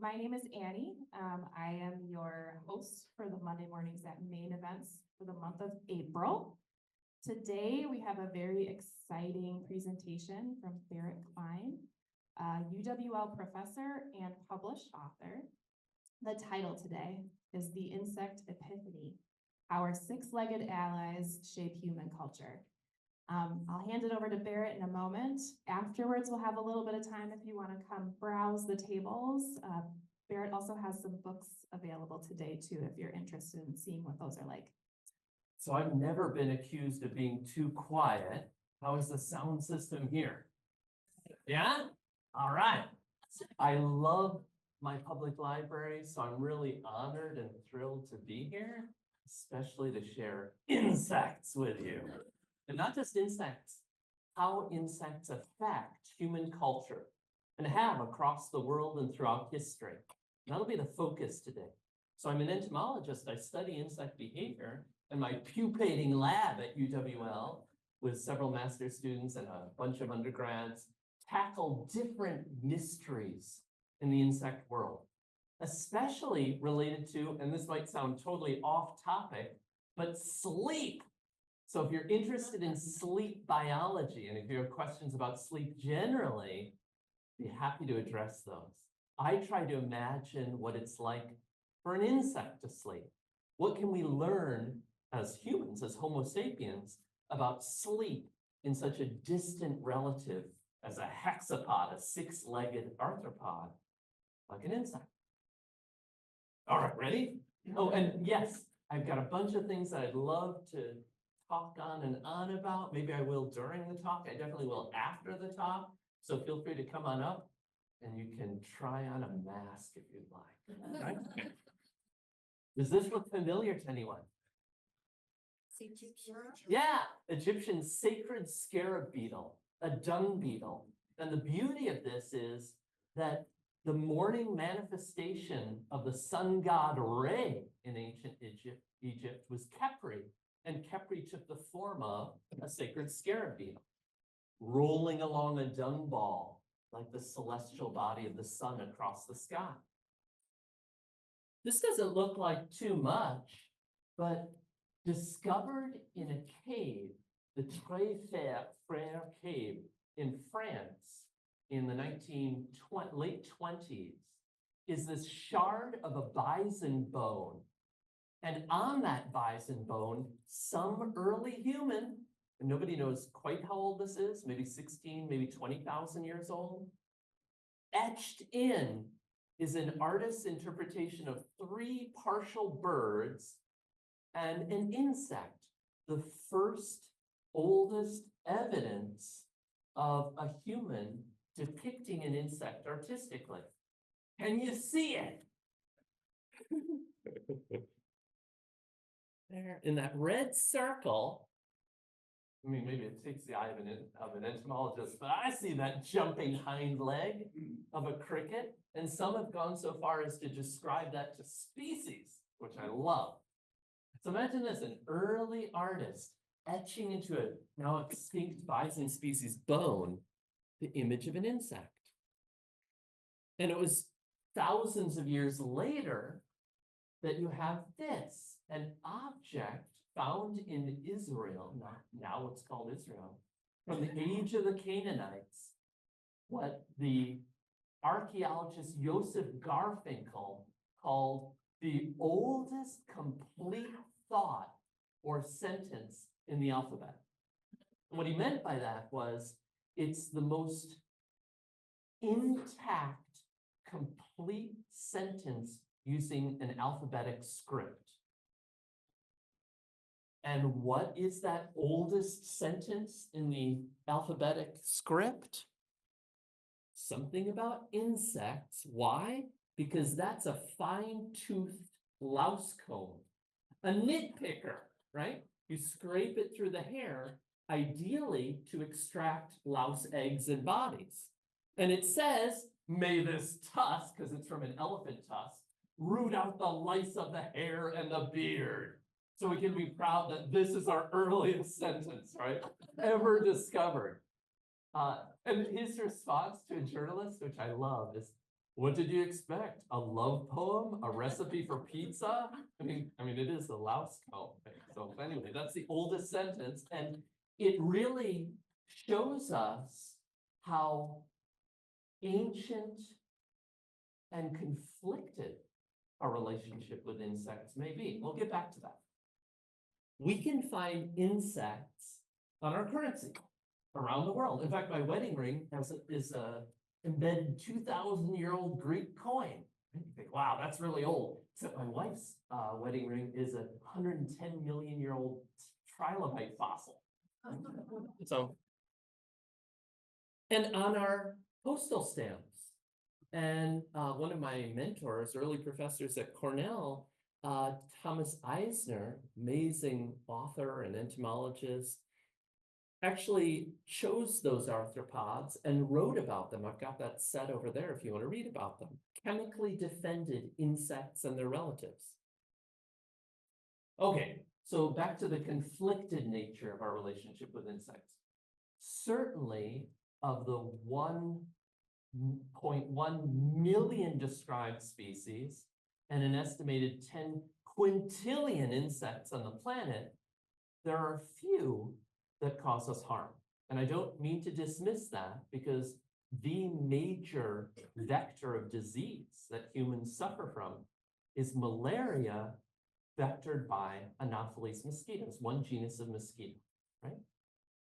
My name is Annie. I am your host for the Monday Mornings at Main events for the month of April. Today, we have a very exciting presentation from Barrett Klein, a UWL professor and published author. The title today is The Insect Epiphany: How Our Six-Legged Allies Shape Human Culture. I'll hand it over to Barrett in a moment. Afterwards, we'll have a little bit of time if you want to come browse the tables. Barrett also has some books available today too, if you're interested in seeing what those are like. So I've never been accused of being too quiet. How is the sound system here? Yeah? All right. I love my public library, so I'm really honored and thrilled to be here, especially to share insects with you. And not just insects, how insects affect human culture and have across the world and throughout history. And that'll be the focus today. So I'm an entomologist. I study insect behavior, and my pupating lab at UWL with several master's students and a bunch of undergrads tackle different mysteries in the insect world, especially related to, and this might sound totally off topic, but sleep. So if you're interested in sleep biology, and if you have questions about sleep generally, I'd be happy to address those. I try to imagine what it's like for an insect to sleep. What can we learn as humans, as Homo sapiens, about sleep in such a distant relative as a hexapod, a six-legged arthropod, like an insect? All right, ready? Oh, and yes, I've got a bunch of things that I'd love to talk on and on about. Maybe I will during the talk. I definitely will after the talk. So feel free to come on up and you can try on a mask if you'd like. Right? Does this look familiar to anyone? Yeah, Egyptian sacred scarab beetle, a dung beetle. And the beauty of this is that the morning manifestation of the sun god Re in ancient Egypt was Khepri. And Khepri took the form of a sacred scarab beetle, rolling along a dung ball like the celestial body of the sun across the sky. This doesn't look like too much, but discovered in a cave, the Très Frère cave in France in the late 20s, is this shard of a bison bone. And on that bison bone, some early human, and nobody knows quite how old this is, maybe 16, maybe 20,000 years old, etched in is an artist's interpretation of three partial birds and an insect, the first, oldest evidence of a human depicting an insect artistically. Can you see it? There, in that red circle, I mean, maybe it takes the eye of an entomologist, but I see that jumping hind leg of a cricket, and some have gone so far as to describe that to species, which I love. So imagine this, an early artist etching into a now extinct bison species bone the image of an insect. And it was thousands of years later that you have this, an object found in Israel, now it's called Israel, from the age of the Canaanites, what the archaeologist Joseph Garfinkel called the oldest complete thought or sentence in the alphabet. And what he meant by that was it's the most intact, complete sentence using an alphabetic script. And what is that oldest sentence in the alphabetic script? Something about insects. Why? Because that's a fine-toothed louse comb, a nitpicker, right? You scrape it through the hair, ideally to extract louse eggs and bodies. And it says, may this tusk, because it's from an elephant tusk, root out the lice of the hair and the beard. So we can be proud that this is our earliest sentence, right, ever discovered. And his response to a journalist, which I love, is, What did you expect? A love poem? A recipe for pizza? I mean, it is a louse comb thing. So anyway, that's the oldest sentence, and it really shows us how ancient and conflicted our relationship with insects may be. We'll get back to that. We can find insects on our currency around the world. In fact, my wedding ring is a embedded 2,000-year-old Greek coin. And you think, wow, that's really old. Except my wife's wedding ring is a 110 million-year-old trilobite fossil. So, and on our postal stamps, and one of my mentors, early professors at Cornell, Thomas Eisner, amazing author and entomologist, actually chose those arthropods and wrote about them. I've got that set over there if you want to read about them. Chemically defended insects and their relatives. Okay, so back to the conflicted nature of our relationship with insects. Certainly, of the 1.1 million described species and an estimated 10 quintillion insects on the planet, there are few that cause us harm. And I don't mean to dismiss that, because the major vector of disease that humans suffer from is malaria, vectored by Anopheles mosquitoes, one genus of mosquito, right?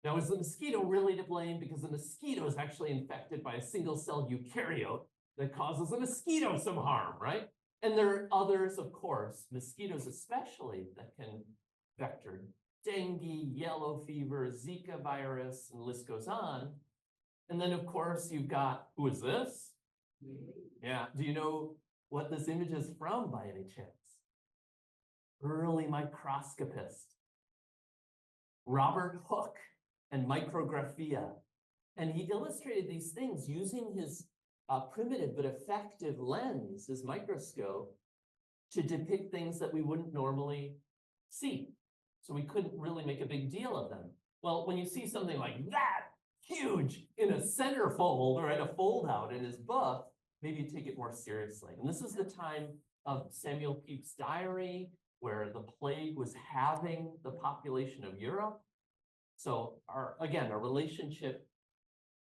Now, is the mosquito really to blame? Because the mosquito is actually infected by a single-celled eukaryote that causes a mosquito some harm, right? And there are others, of course, mosquitoes especially, that can vector dengue, yellow fever, Zika virus, and the list goes on. And then, of course, you've got, who is this? Yeah, do you know what this image is from by any chance? Early microscopist, Robert Hooke, and micrographia. And he illustrated these things using his primitive but effective lens, his microscope, to depict things that we wouldn't normally see. So we couldn't really make a big deal of them. Well, when you see something like that, huge, in a centerfold or at a fold out in his book, maybe you take it more seriously. And this is the time of Samuel Pepys' diary, where the plague was having the population of Europe. So our relationship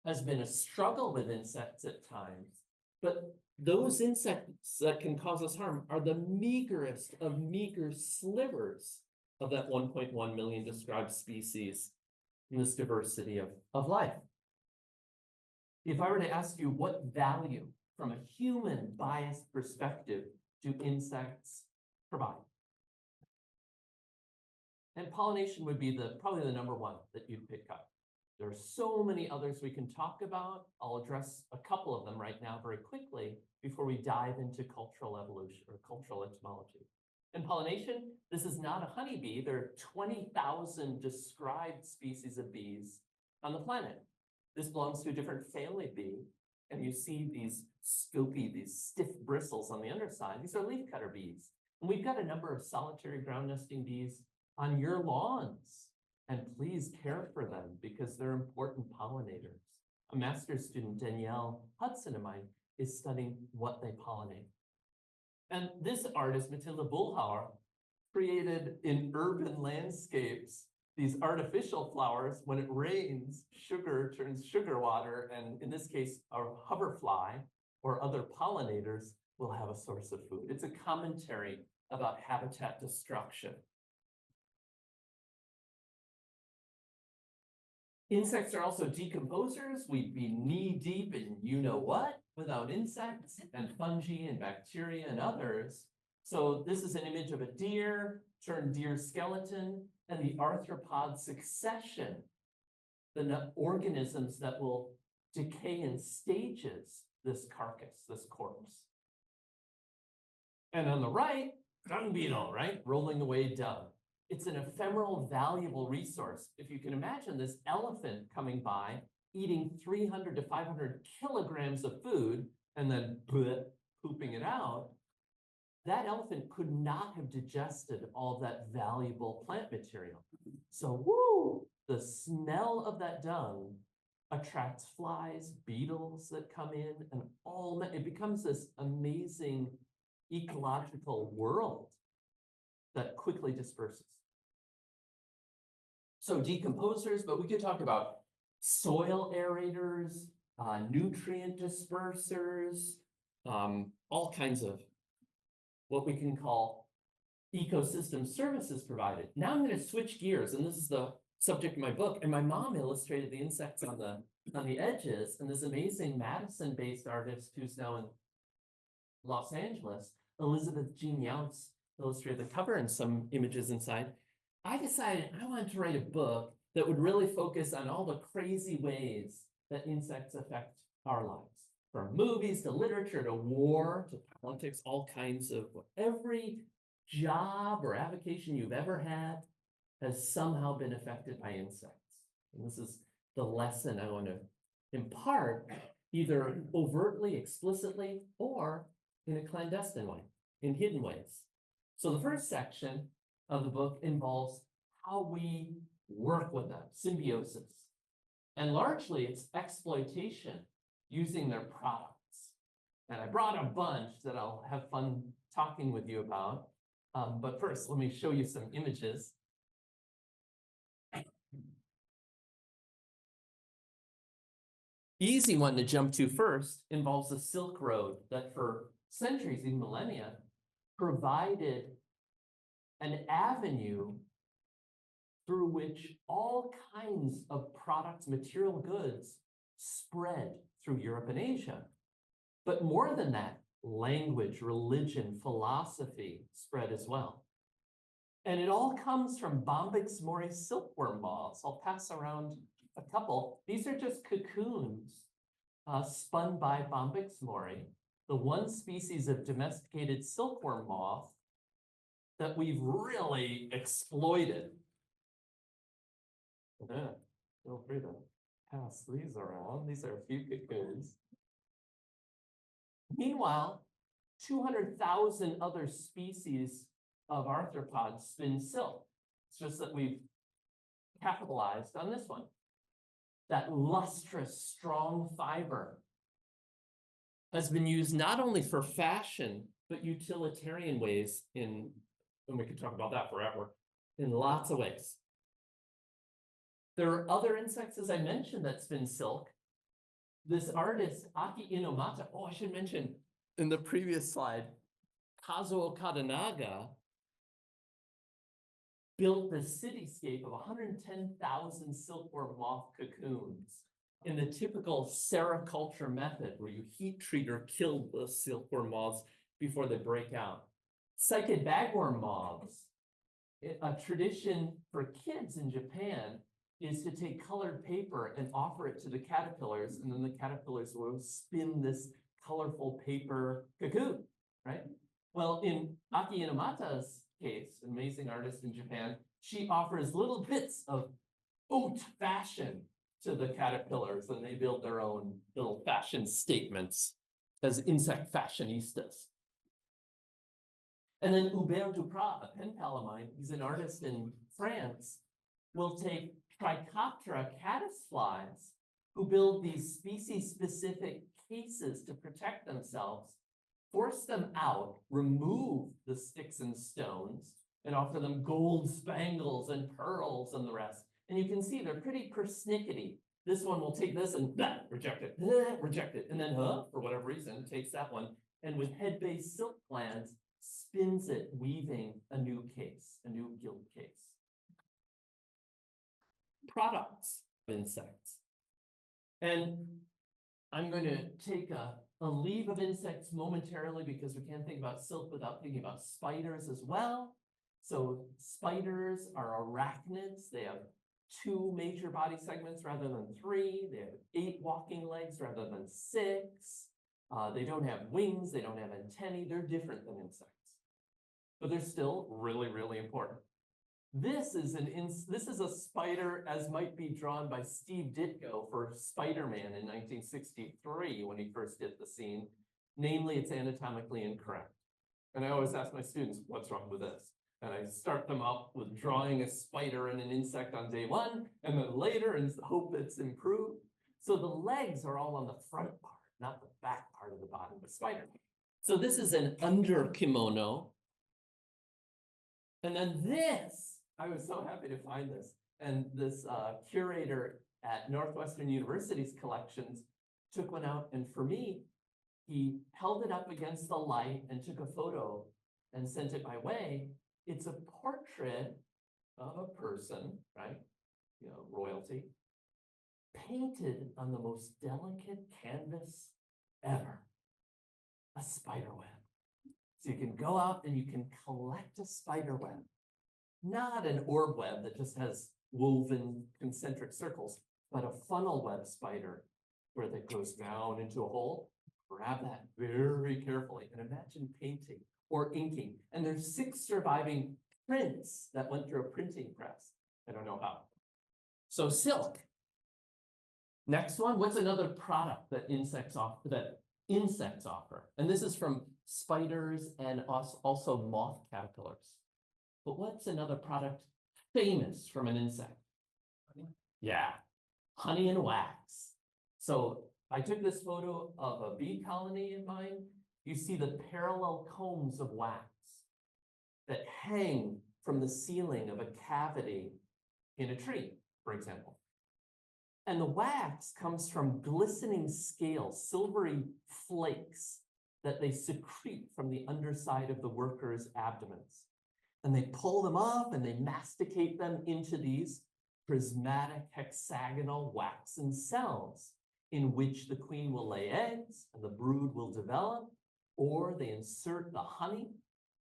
has been a struggle with insects at times, but those insects that can cause us harm are the meagerest of meager slivers of that 1.1 million described species in this diversity of life. If I were to ask you, what value from a human biased perspective do insects provide? And pollination would be probably the number one that you'd pick up. There are so many others we can talk about. I'll address a couple of them right now very quickly before we dive into cultural evolution or cultural entomology. In pollination, this is not a honeybee. There are 20,000 described species of bees on the planet. This belongs to a different family bee. And you see these scopy, these stiff bristles on the underside. These are leafcutter bees. And we've got a number of solitary ground nesting bees on your lawns. And please care for them, because they're important pollinators. A master's student, Danielle Hudson of mine, is studying what they pollinate. And this artist, Matilda Bullhauer, created in urban landscapes these artificial flowers. When it rains, sugar turns sugar water, and in this case, a hoverfly or other pollinators will have a source of food. It's a commentary about habitat destruction. Insects are also decomposers. We'd be knee-deep in you-know-what without insects and fungi and bacteria and others. So this is an image of a deer, turned deer skeleton, and the arthropod succession, the organisms that will decay in stages this carcass, this corpse. And on the right, dung beetle, right? Rolling away dung. It's an ephemeral, valuable resource. If you can imagine this elephant coming by, eating 300 to 500 kilograms of food, and then pooping it out, that elephant could not have digested all that valuable plant material. So, the smell of that dung attracts flies, beetles that come in, and all that. It becomes this amazing ecological world that quickly disperses. So decomposers, but we could talk about soil aerators, nutrient dispersers, all kinds of what we can call ecosystem services provided. Now I'm going to switch gears, and this is the subject of my book. And my mom illustrated the insects on the edges, and this amazing Madison-based artist who's now in Los Angeles, Elizabeth Jean Younts, illustrated the cover and some images inside. I decided I wanted to write a book that would really focus on all the crazy ways that insects affect our lives. From movies to literature to war to politics, all kinds of every job or avocation you've ever had has somehow been affected by insects. And this is the lesson I want to impart, either overtly, explicitly, or in a clandestine way, in hidden ways. So the first section of the book involves how we work with them, symbiosis. And largely it's exploitation using their products. And I brought a bunch that I'll have fun talking with you about. But first, let me show you some images. Easy one to jump to first involves the Silk Road that for centuries, even millennia, provided an avenue through which all kinds of products, material goods, spread through Europe and Asia. But more than that, language, religion, philosophy spread as well. And it all comes from Bombyx mori silkworm moths. I'll pass around a couple. These are just cocoons spun by Bombyx mori, the one species of domesticated silkworm moth that we've really exploited. Feel free to pass these around. These are a few cocoons. Meanwhile, 200,000 other species of arthropods spin silk. It's just that we've capitalized on this one. That lustrous, strong fiber has been used not only for fashion, but utilitarian ways and we could talk about that forever, in lots of ways. There are other insects, as I mentioned, that spin silk. This artist, Aki Inomata, I should mention in the previous slide, Kazuo Kadanaga built the cityscape of 110,000 silkworm moth cocoons in the typical sericulture method, where you heat treat or kill the silkworm moths before they break out. Psychid bagworm moths, a tradition for kids in Japan, is to take colored paper and offer it to the caterpillars, and then the caterpillars will spin this colorful paper cocoon, right? Well, in Aki Inomata's case, amazing artist in Japan, she offers little bits of haute fashion to the caterpillars, and they build their own little fashion statements as insect fashionistas. And then Hubert Duprat, a pen pal of mine, he's an artist in France, will take Trichoptera caddisflies, who build these species-specific cases to protect themselves, force them out, remove the sticks and stones, and offer them gold spangles and pearls and the rest. And you can see they're pretty persnickety. This one will take this and reject it, and then for whatever reason, takes that one, and with head-based silk glands, spins it, weaving a new case, a new gilt case. Products of insects. And I'm going to take a leave of insects momentarily because we can't think about silk without thinking about spiders as well. So spiders are arachnids. They have 2 major body segments rather than 3. They have 8 walking legs rather than 6. They don't have wings. They don't have antennae. They're different than insects, but they're still really, really important. This is a spider as might be drawn by Steve Ditko for Spider-Man in 1963 when he first did the scene. Namely, it's anatomically incorrect. And I always ask my students, what's wrong with this? And I start them up with drawing a spider and an insect on day 1, and then later and hope it's improved. So the legs are all on the front part, not the back part of the body of a spider. So this is an under kimono. And then this, I was so happy to find this. And this curator at Northwestern University's collections took one out. And for me, he held it up against the light and took a photo and sent it my way. It's a portrait of a person, right? You know, royalty, painted on the most delicate canvas ever, a spider web. So you can go out and you can collect a spider web, not an orb web that just has woven concentric circles, but a funnel web spider where that goes down into a hole. Grab that very carefully and imagine painting or inking. And there's 6 surviving prints that went through a printing press. I don't know how. So silk. Next one, what's another product that insects offer? And this is from spiders and also moth caterpillars. But what's another product famous from an insect? Honey? Yeah, honey and wax. So I took this photo of a bee colony in mine. You see the parallel combs of wax that hang from the ceiling of a cavity in a tree, for example. And the wax comes from glistening scales, silvery flakes that they secrete from the underside of the workers' abdomens. And they pull them off and they masticate them into these prismatic hexagonal waxen cells in which the queen will lay eggs and the brood will develop, or they insert the honey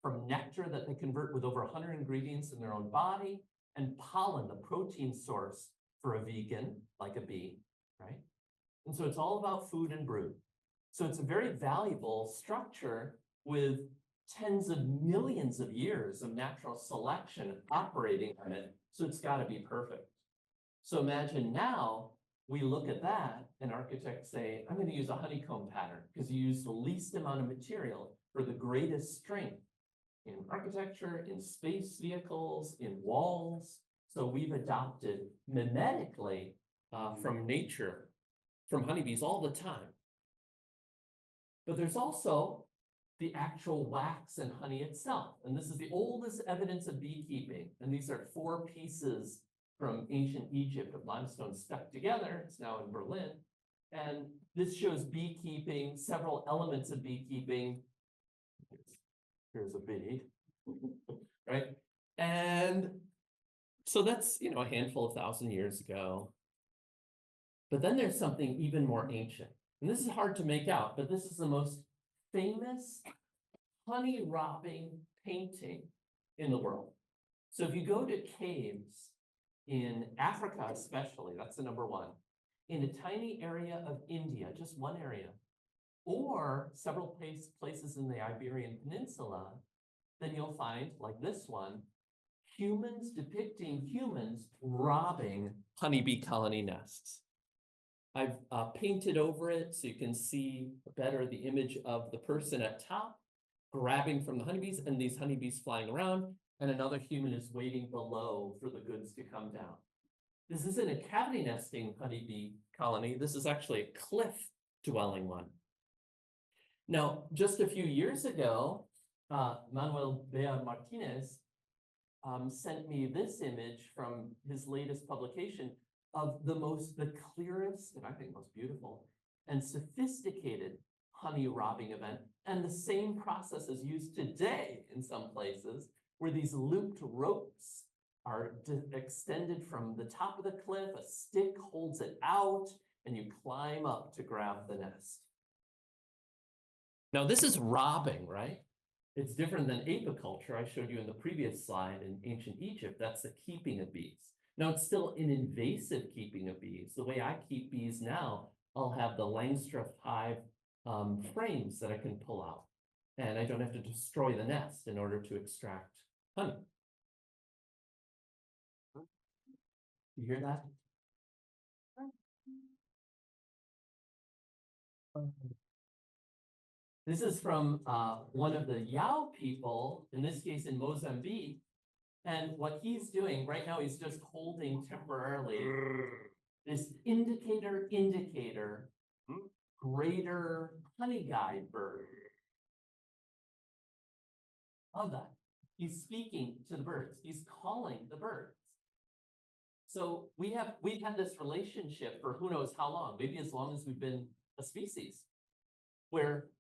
from nectar that they convert with over 100 ingredients in their own body, and pollen, the protein source for a vegan, like a bee, right? And so it's all about food and brood. So it's a very valuable structure with tens of millions of years of natural selection operating on it. So it's got to be perfect. So imagine now we look at that and architects say, I'm going to use a honeycomb pattern because you use the least amount of material for the greatest strength in architecture, in space vehicles, in walls. So we've adopted mimetically from nature, from honeybees all the time. But there's also the actual wax and honey itself. And this is the oldest evidence of beekeeping. And these are 4 pieces from ancient Egypt of limestone stuck together. It's now in Berlin. And this shows beekeeping, several elements of beekeeping. Here's a bee, right? And so that's, you know, a handful of 1,000 years ago. But then there's something even more ancient. And this is hard to make out, but this is the most famous honey robbing painting in the world. So if you go to caves in Africa, especially, that's the number 1, in a tiny area of India, just one area, or several places in the Iberian Peninsula, then you'll find, like this one, humans depicting humans robbing honeybee colony nests. I've painted over it so you can see better the image of the person at top grabbing from the honeybees and these honeybees flying around, and another human is waiting below for the goods to come down. This isn't a cavity nesting honeybee colony. This is actually a cliff dwelling one. Now, just a few years ago, Manuel Bea Martinez sent me this image from his latest publication of the clearest, and I think most beautiful, and sophisticated honey robbing event. And the same process is used today in some places, where these looped ropes are extended from the top of the cliff, a stick holds it out, and you climb up to grab the nest. Now this is robbing, right? It's different than apiculture I showed you in the previous slide in ancient Egypt. That's the keeping of bees. Now it's still an invasive keeping of bees. The way I keep bees now, I'll have the Langstroth hive frames that I can pull out, and I don't have to destroy the nest in order to extract honey. You hear that? This is from one of the Yao people, in this case in Mozambique. And what he's doing right now, he's just holding temporarily this indicator, greater honey guide bird. Love that. He's speaking to the birds. He's calling the birds. So we've had this relationship for who knows how long, maybe as long as we've been a species, where,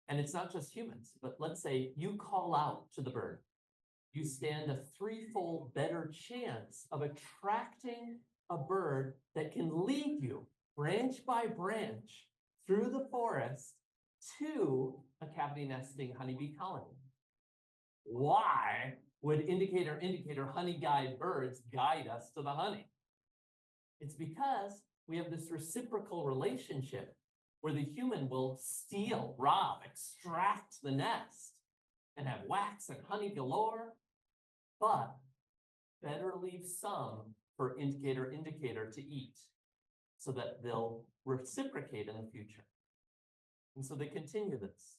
and it's not just humans, but let's say you call out to the bird, you stand a threefold better chance of attracting a bird that can lead you branch by branch through the forest to a cavity nesting honeybee colony. Why would indicator honey guide birds guide us to the honey? It's because we have this reciprocal relationship where the human will steal, rob, extract the nest and have wax and honey galore, but better leave some for indicator to eat so that they'll reciprocate in the future. And so they continue this.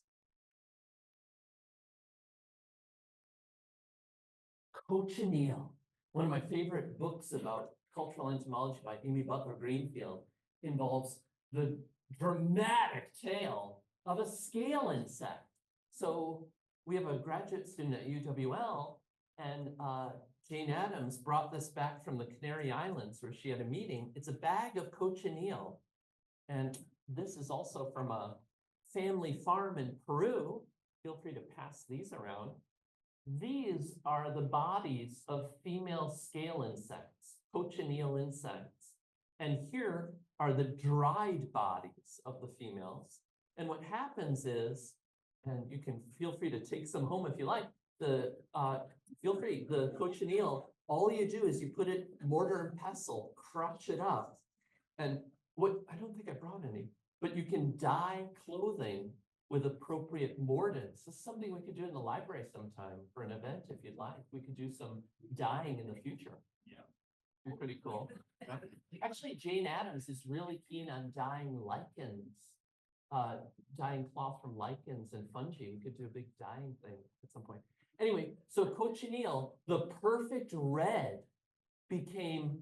Cochineal, one of my favorite books about cultural entomology by Amy Butler Greenfield, involves the dramatic tale of a scale insect. So we have a graduate student at UWL, and Jane Addams brought this back from the Canary Islands where she had a meeting. It's a bag of cochineal. And this is also from a family farm in Peru. Feel free to pass these around. These are the bodies of female scale insects, cochineal insects. And here are the dried bodies of the females. And what happens is, and you can feel free to take some home if you like, the cochineal, all you do is you put it mortar and pestle, crush it up. And I don't think I brought any, but you can dye clothing with appropriate mordants. This is something we could do in the library sometime for an event if you'd like. We could do some dyeing in the future. Yeah. Pretty cool. Actually, Jane Addams is really keen on dyeing lichens, dyeing cloth from lichens and fungi. We could do a big dyeing thing at some point. Anyway, so cochineal, the perfect red, became,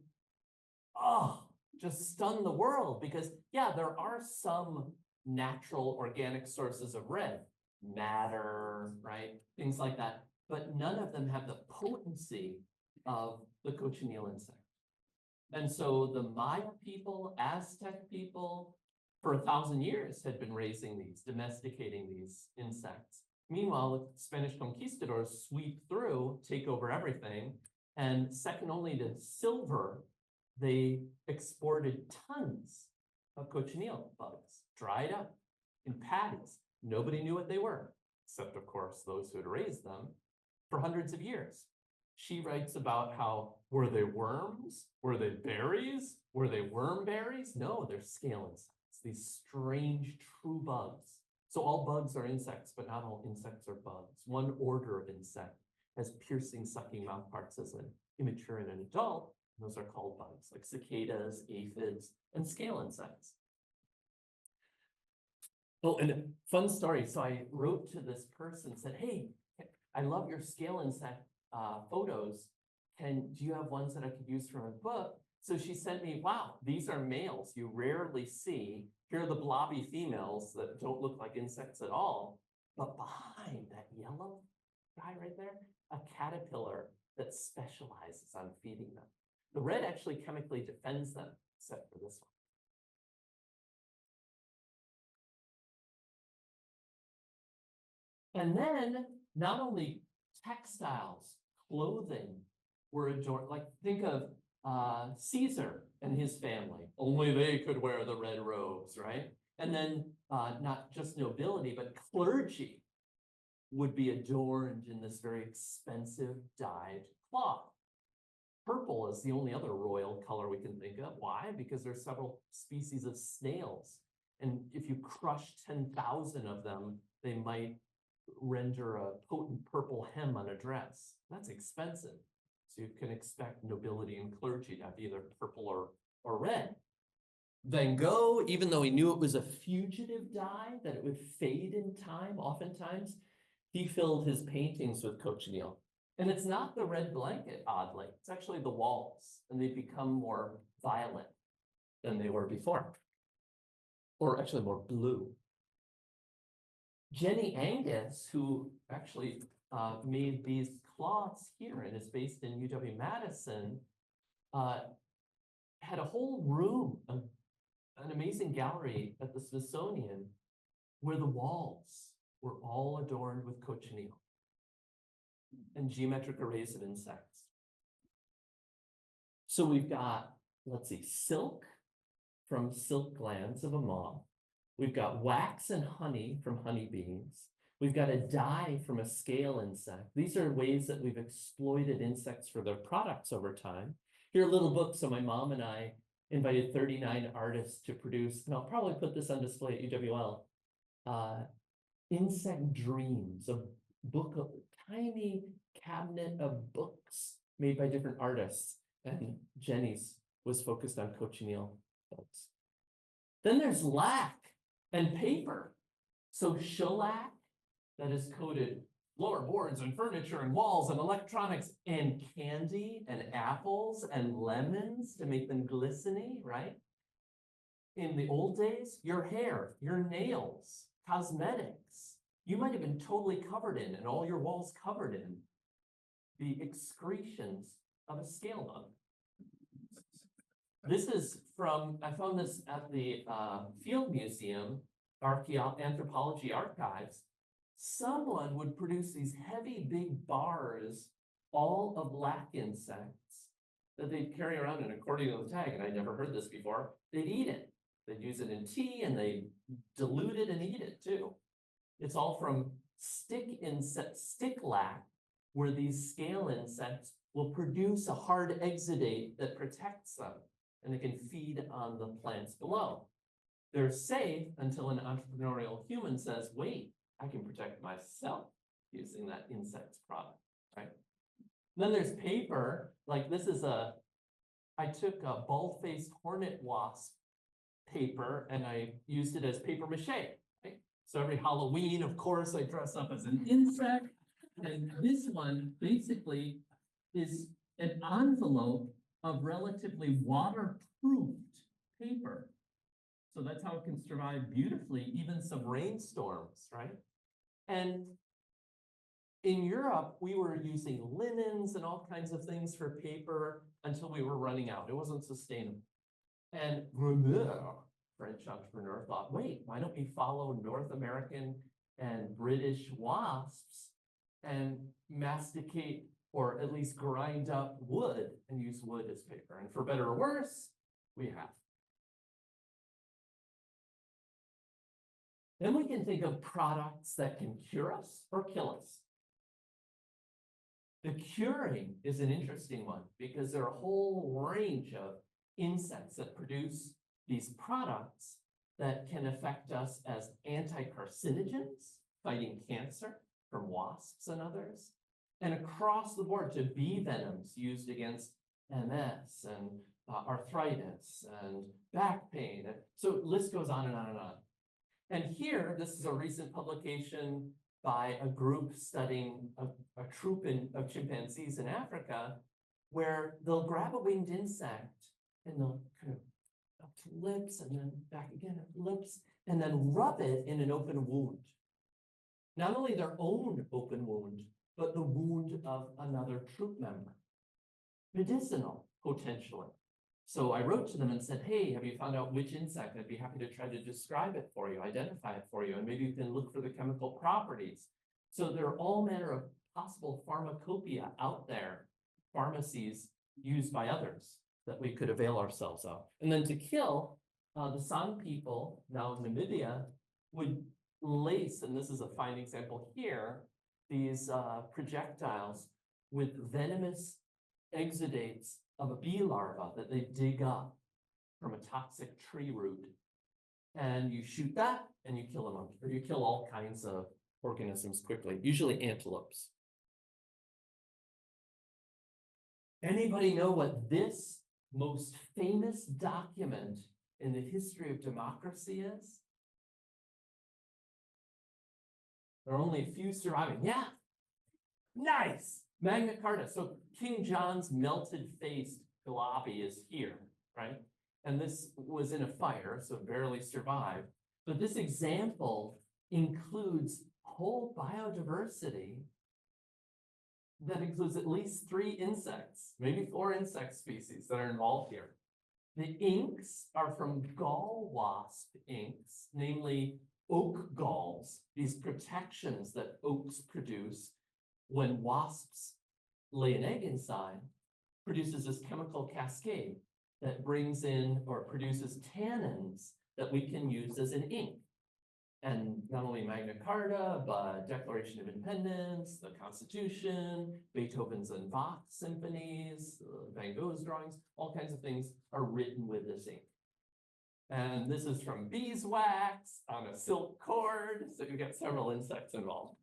just stunned the world because, yeah, there are some natural organic sources of red, madder, right? Things like that. But none of them have the potency of the cochineal insect. And so the Maya people, Aztec people, for 1,000 years had been raising these, domesticating these insects. Meanwhile, the Spanish conquistadors sweep through, take over everything, and second only to silver, they exported tons of cochineal bugs, dried up in patties. Nobody knew what they were, except of course those who had raised them for hundreds of years. She writes about how, were they worms? Were they berries? Were they worm berries? No, they're scale insects, these strange true bugs. So all bugs are insects, but not all insects are bugs. One order of insect has piercing, sucking mouth parts as an immature and an adult. Those are called bugs, like cicadas, aphids, and scale insects. Oh, and a fun story. So I wrote to this person and said, hey, I love your scale insect photos. Do you have ones that I could use for my book? So she sent me, wow, these are males you rarely see. Here are the blobby females that don't look like insects at all. But behind that yellow guy right there, a caterpillar that specializes on feeding them. The red actually chemically defends them, except for this one. And then not only textiles, clothing were adorned, like think of Caesar and his family. Only they could wear the red robes, right? And then not just nobility, but clergy would be adorned in this very expensive dyed cloth. Purple is the only other royal color we can think of. Why? Because there's several species of snails. And if you crush 10,000 of them, they might render a potent purple hem on a dress. That's expensive. So you can expect nobility and clergy to have either purple or red. Van Gogh, even though he knew it was a fugitive dye, that it would fade in time, oftentimes, he filled his paintings with cochineal. And it's not the red blanket, oddly. It's actually the walls, and they become more violet. than they were before. Or actually more blue. Jenny Angus, who actually made these cloths here and is based in UW-Madison, had a whole room, an amazing gallery at the Smithsonian, where the walls were all adorned with cochineal and geometric arrays of insects. So we've got, let's see, silk from silk glands of a moth. We've got wax and honey from honeybees. We've got a dye from a scale insect. These are ways that we've exploited insects for their products over time. Here are little books. So my mom and I invited 39 artists to produce, and I'll probably put this on display at UWL, Insect Dreams, a book, a tiny cabinet of books made by different artists. And Jenny's was focused on cochineal books. Then there's lac and paper. So shellac, that is coated floorboards and furniture and walls and electronics and candy and apples and lemons to make them glistening, right? In the old days, your hair, your nails, cosmetics, you might have been totally covered in and all your walls covered in the excretions of a scale bug. This is from, I found this at the Field Museum, Anthropology Archives. Someone would produce these heavy, big bars, all of lac insects that they'd carry around, and according to the tag, and I'd never heard this before, they'd eat it. They'd use it in tea and they dilute it and eat it too. It's all from stick lac, where these scale insects will produce a hard exudate that protects them, and they can feed on the plants below. They're safe until an entrepreneurial human says, wait, I can protect myself using that insect's product, right? Then there's paper, like this is I took a bald-faced hornet wasp paper and I used it as paper mache, right? So every Halloween, of course, I dress up as an insect. And this one basically is an envelope of relatively waterproofed paper. So that's how it can survive beautifully, even some rainstorms, right? And in Europe, we were using linens and all kinds of things for paper until we were running out. It wasn't sustainable. And Remeur, French entrepreneur, thought, wait, why don't we follow North American and British wasps and masticate or at least grind up wood and use wood as paper? And for better or worse, we have. Then we can think of products that can cure us or kill us. The curing is an interesting one because there are a whole range of insects that produce these products that can affect us as anti-carcinogens, fighting cancer from wasps and others, and across the board to bee venoms used against MS and arthritis and back pain. So the list goes on and on and on. And here, this is a recent publication by a group studying a troop of chimpanzees in Africa, where they'll grab a winged insect and they'll kind of up to lips and then back again at lips, and then rub it in an open wound. Not only their own open wound, but the wound of another troop member. Medicinal, potentially. So I wrote to them and said, hey, have you found out which insect? I'd be happy to try to describe it for you, identify it for you, and maybe you can look for the chemical properties. So there are all manner of possible pharmacopoeia out there, pharmacies used by others that we could avail ourselves of. And then to kill, the San people, now in Namibia, would lace, and this is a fine example here, these projectiles with venomous exudates of a bee larva that they dig up from a toxic tree root. And you shoot that and you kill a monkey, or you kill all kinds of organisms quickly, usually antelopes. Anybody know what this most famous document in the history of democracy is? There are only a few surviving. Yeah, nice. Magna Carta. So King John's melted-faced globy is here, right? And this was in a fire, so it barely survived. But this example includes whole biodiversity that includes at least 3 insects, maybe 4 insect species that are involved here. The inks are from gall wasp inks, namely oak galls, these protections that oaks produce when wasps lay an egg inside, produces this chemical cascade that brings in or produces tannins that we can use as an ink. And not only Magna Carta, but Declaration of Independence, the Constitution, Beethoven's and Bach symphonies, Van Gogh's drawings, all kinds of things are written with this ink. And this is from beeswax on a silk cord, so you get several insects involved.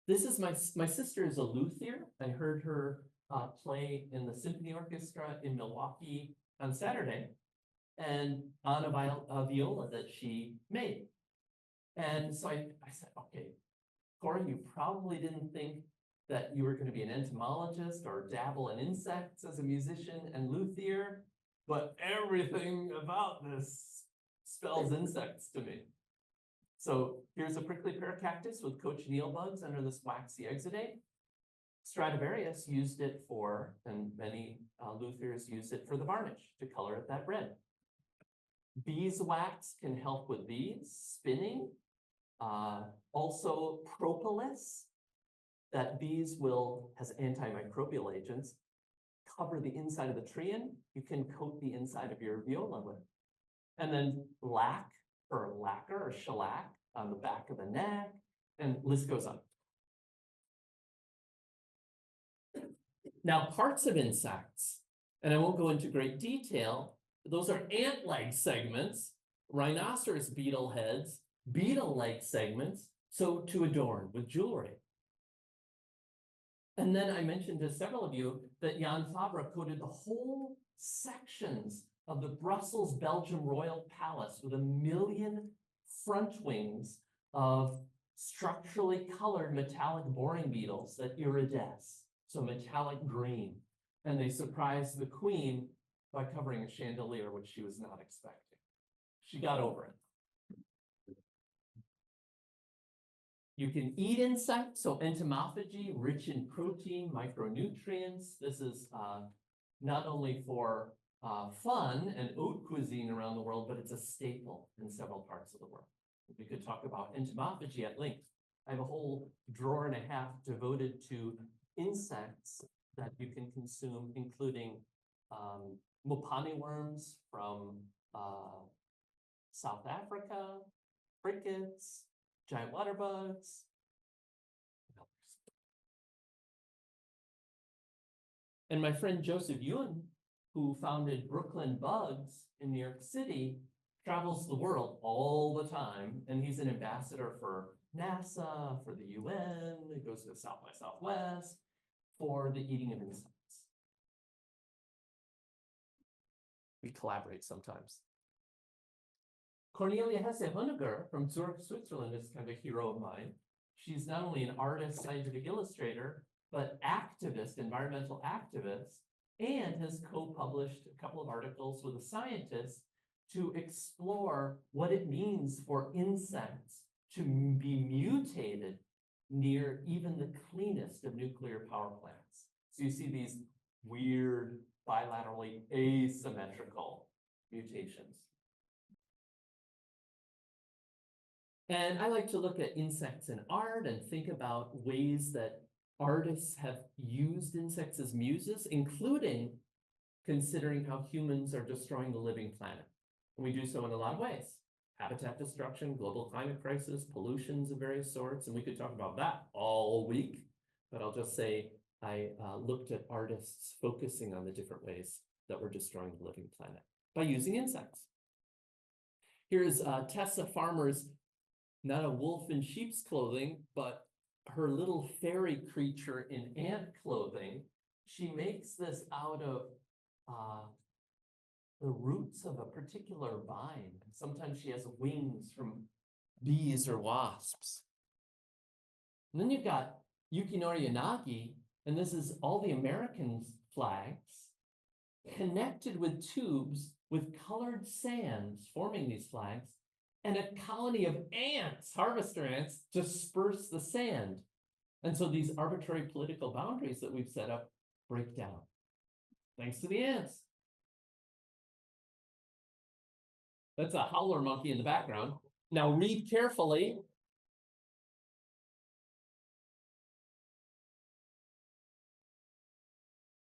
This is my sister is a luthier. I heard her play in the symphony orchestra in Milwaukee on Saturday, and on a viola that she made. And so I said, okay, Corey, you probably didn't think that you were going to be an entomologist or dabble in insects as a musician and luthier, but everything about this spells insects to me. So here's a prickly pear cactus with cochineal bugs under this waxy exudate. Stradivarius used it for, and many luthiers used it for the varnish to color it that red. Beeswax can help with bees, spinning. Also propolis, that bees has antimicrobial agents, cover the inside of the tree in. You can coat the inside of your viola with. And then lac or lacquer or shellac on the back of the neck, and list goes on. Now, parts of insects, and I won't go into great detail, those are ant leg segments, rhinoceros beetle heads, beetle leg segments, so to adorn with jewelry. And then I mentioned to several of you that Jan Fabre coated the whole sections of the Brussels, Belgium Royal Palace with 1 million front wings of structurally colored metallic boring beetles that iridesce, so metallic green. And they surprised the queen by covering a chandelier, which she was not expecting. She got over it. You can eat insects, so entomophagy, rich in protein, micronutrients. This is not only for fun and haute cuisine around the world, but it's a staple in several parts of the world. We could talk about entomophagy at length. I have a whole drawer and a half devoted to insects that you can consume, including mopane worms from South Africa, crickets, giant water bugs, and my friend Joseph Ewan, who founded Brooklyn Bugs in New York City, travels the world all the time, and he's an ambassador for NASA, for the UN, he goes to South by Southwest for the eating of insects. We collaborate sometimes. Cornelia Hesse-Honegger from Zurich, Switzerland is kind of a hero of mine. She's not only an artist, scientific illustrator, but activist, environmental activist, and has co-published a couple of articles with a scientist to explore what it means for insects to be mutated near even the cleanest of nuclear power plants. So you see these weird, bilaterally asymmetrical mutations. And I like to look at insects in art and think about ways that artists have used insects as muses, including considering how humans are destroying the living planet. And we do so in a lot of ways. Habitat destruction, global climate crisis, pollutions of various sorts, and we could talk about that all week, but I'll just say I looked at artists focusing on the different ways that we're destroying the living planet by using insects. Here's Tessa Farmer's, not a wolf in sheep's clothing, but her little fairy creature in ant clothing. She makes this out of the roots of a particular vine. Sometimes she has wings from bees or wasps. And then you've got Yukinori Yanagi, and this is all the American flags connected with tubes with colored sands forming these flags, and a colony of ants, harvester ants, disperse the sand. And so these arbitrary political boundaries that we've set up break down, thanks to the ants. That's a howler monkey in the background. Now read carefully.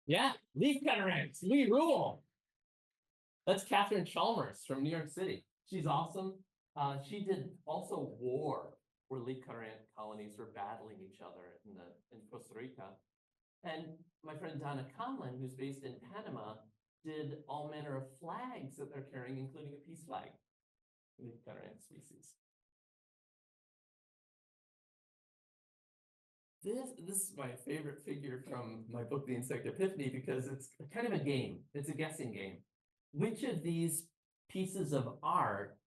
Yeah, leaf cutter ants, we rule. That's Catherine Chalmers from New York City. She's awesome. She did also war, where leaf cutter ant colonies were battling each other in Costa Rica. And my friend Donna Conlon, who's based in Panama, did all manner of flags that they're carrying, including a peace flag. Leaf cutter ant species. This is my favorite figure from my book, The Insect Epiphany, because it's kind of a game. It's a guessing game. Which of these pieces of art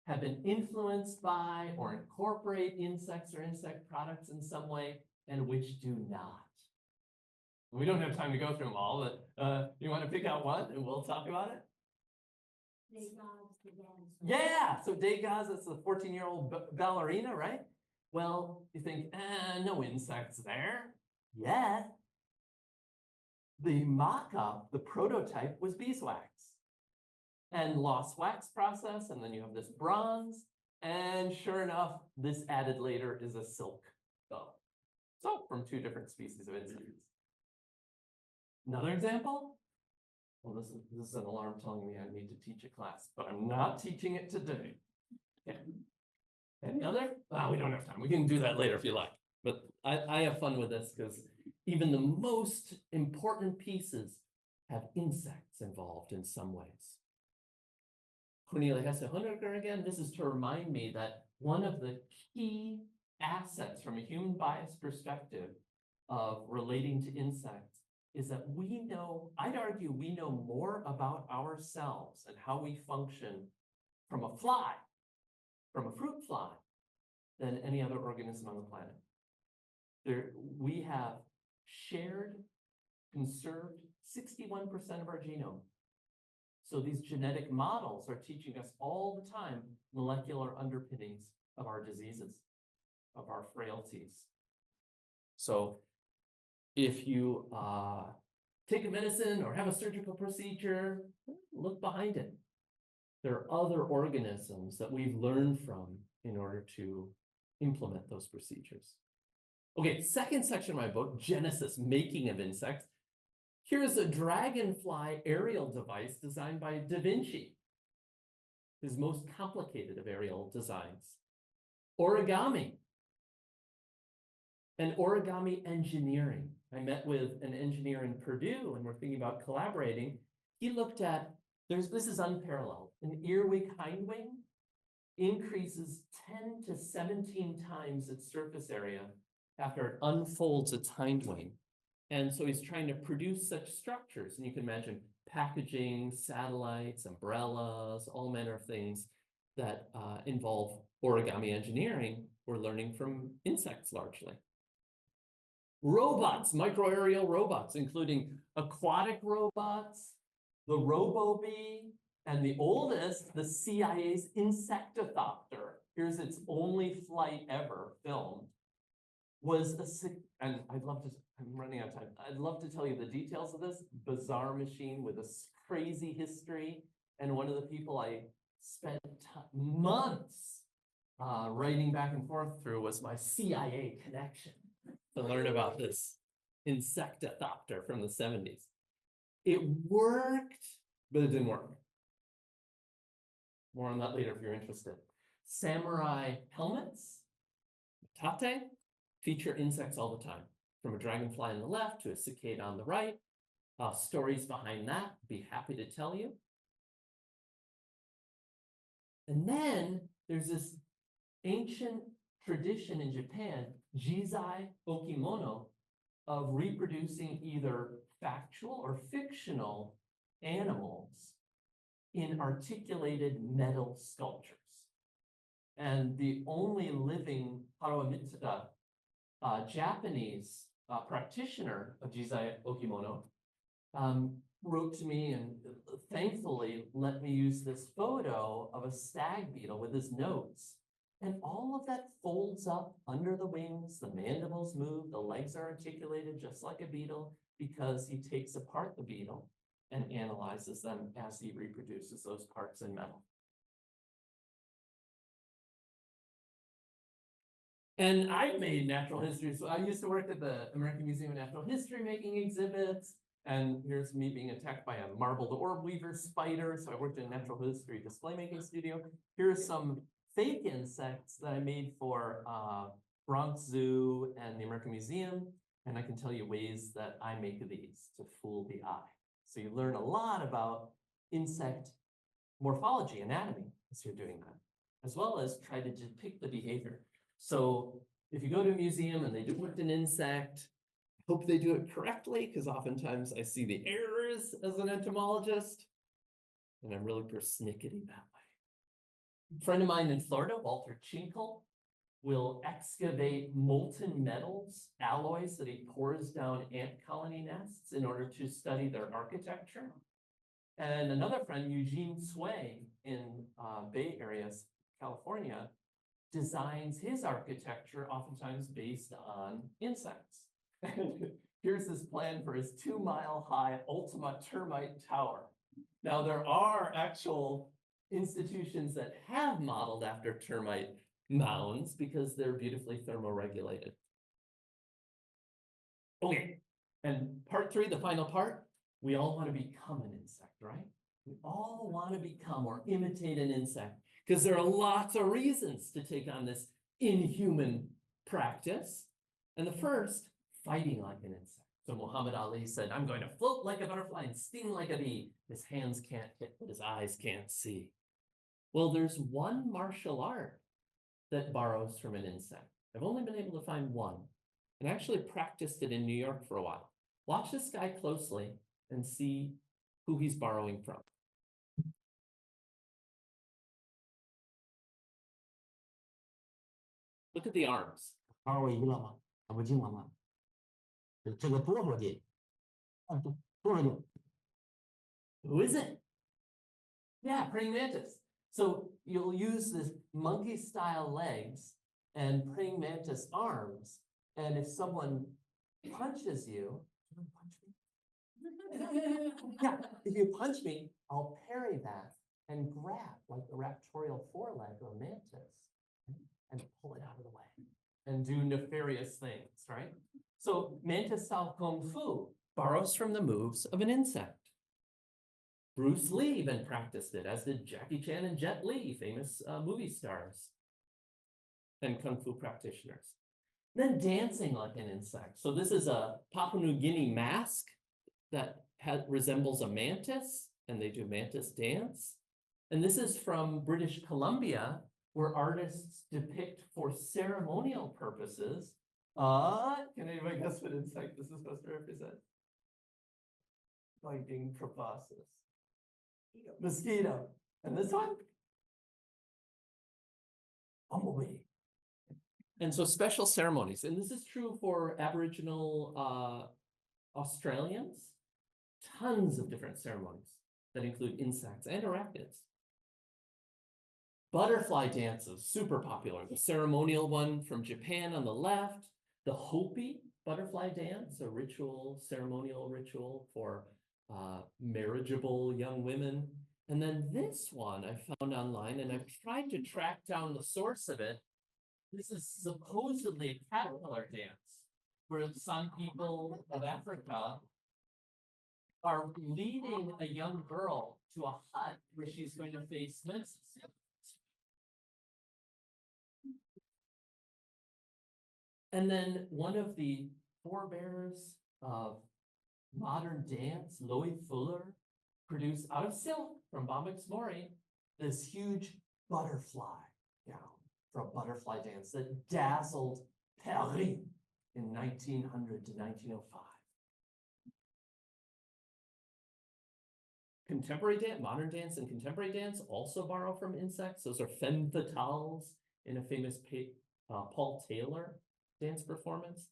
have been influenced by or incorporate insects or insect products in some way, and which do not? We don't have time to go through them all, but you want to pick out one and we'll talk about it? Yeah, so Degas, that's the 14-year-old ballerina, right? Well, you think, no insects there yet. The mock-up, the prototype was beeswax and lost wax process, and then you have this bronze, and sure enough, this added later is a silk though. So from two different species of insects. Another example? Well, this is an alarm telling me I need to teach a class, but I'm not teaching it today. Okay. Any other? We don't have time. We can do that later if you like. But I have fun with this because even the most important pieces have insects involved in some ways. Cornelia Hesse-Honecker again, this is to remind me that one of the key assets from a human bias perspective of relating to insects is that we know, I'd argue we know more about ourselves and how we function from a fly, from a fruit fly, than any other organism on the planet. We have shared, conserved 61% of our genome. So these genetic models are teaching us all the time molecular underpinnings of our diseases, of our frailties. So if you take a medicine or have a surgical procedure, look behind it. There are other organisms that we've learned from in order to implement those procedures. Okay, second section of my book, Genesis, Making of Insects. Here's a dragonfly aerial device designed by Da Vinci, his most complicated of aerial designs. Origami and origami engineering. I met with an engineer in Purdue and we're thinking about collaborating. He looked at, this is unparalleled. An earwig hindwing increases 10 to 17 times its surface area after it unfolds its hindwing. And so he's trying to produce such structures. And you can imagine packaging, satellites, umbrellas, all manner of things that involve origami engineering. We're learning from insects largely. Robots, microaerial robots, including aquatic robots, the RoboBee, and the oldest, the CIA's Insectothopter. Here's its only flight ever filmed. And I'm running out of time. I'd love to tell you the details of this bizarre machine with a crazy history. And one of the people I spent months writing back and forth through was my CIA connection to learn about this Insectothopter from the 70s. It worked, but it didn't work. More on that later if you're interested. Samurai helmets, tate, feature insects all the time, from a dragonfly on the left to a cicada on the right. Stories behind that, be happy to tell you. And then there's this ancient tradition in Japan, jizai okimono, of reproducing either factual or fictional animals in articulated metal sculptures. And the only living Haruo Mitsuda Japanese practitioner of jizai okimono wrote to me and thankfully let me use this photo of a stag beetle with his notes. And all of that folds up under the wings, the mandibles move, the legs are articulated just like a beetle because he takes apart the beetle and analyzes them as he reproduces those parts in metal. And I've made natural history. So I used to work at the American Museum of Natural History making exhibits. And here's me being attacked by a marbled orb weaver spider. So I worked in a natural history display making studio. Here's some fake insects that I made for Bronx Zoo and the American Museum. And I can tell you ways that I make these to fool the eye. So you learn a lot about insect morphology, anatomy, as you're doing that, as well as try to depict the behavior. So if you go to a museum and they depict an insect, hope they do it correctly, because oftentimes I see the errors as an entomologist, and I'm really persnickety that way. A friend of mine in Florida, Walter Chinkle, will excavate molten metals, alloys that he pours down ant colony nests in order to study their architecture. And another friend, Eugene Sway in Bay Area, California, designs his architecture oftentimes based on insects. Here's his plan for his 2-mile-high Ultima termite tower. Now, there are actual institutions that have modeled after termite mounds because they're beautifully thermoregulated. Okay, and part 3, the final part, we all want to become an insect, right? We all want to become or imitate an insect because there are lots of reasons to take on this inhuman practice. And the first, fighting like an insect. So Muhammad Ali said, I'm going to float like a butterfly and sting like a bee. His hands can't hit what his eyes can't see. Well, there's one martial art that borrows from an insect. I've only been able to find one, and I actually practiced it in New York for a while. Watch this guy closely and see who he's borrowing from. Look at the arms. 玩过一个吗？那不经了吗？这个多少斤？多少斤？ Who is it? Yeah, praying mantis. So you'll use this monkey style legs and praying mantis arms. And if someone punches you, yeah, if you punch me, I'll parry that and grab like the raptorial foreleg or mantis and pull it out of the way and do nefarious things, right? So mantis style kung fu borrows from the moves of an insect. Bruce Lee even practiced it, as did Jackie Chan and Jet Li, famous movie stars and kung fu practitioners. Then dancing like an insect. So this is a Papua New Guinea mask that resembles a mantis, and they do mantis dance. And this is from British Columbia, where artists depict for ceremonial purposes. Can anybody guess what insect this is supposed to represent? Biting proboscis. Mosquito. And this one? Bumblebee. And so special ceremonies, and this is true for Aboriginal Australians, tons of different ceremonies that include insects and arachnids. Butterfly dances, super popular. The ceremonial one from Japan on the left, the Hopi butterfly dance, a ritual, ceremonial ritual for marriageable young women. And then this one I found online, and I've tried to track down the source of it. This is supposedly a caterpillar dance, where some people of Africa are leading a young girl to a hut where she's going to face menses. And then one of the forebears of modern dance, Lloyd Fuller, produced out of silk from Bombyx Mori this huge butterfly gown for a butterfly dance that dazzled Paris in 1900 to 1905. Contemporary dance, modern dance and contemporary dance also borrow from insects. Those are femme fatales in a famous Paul Taylor dance performance.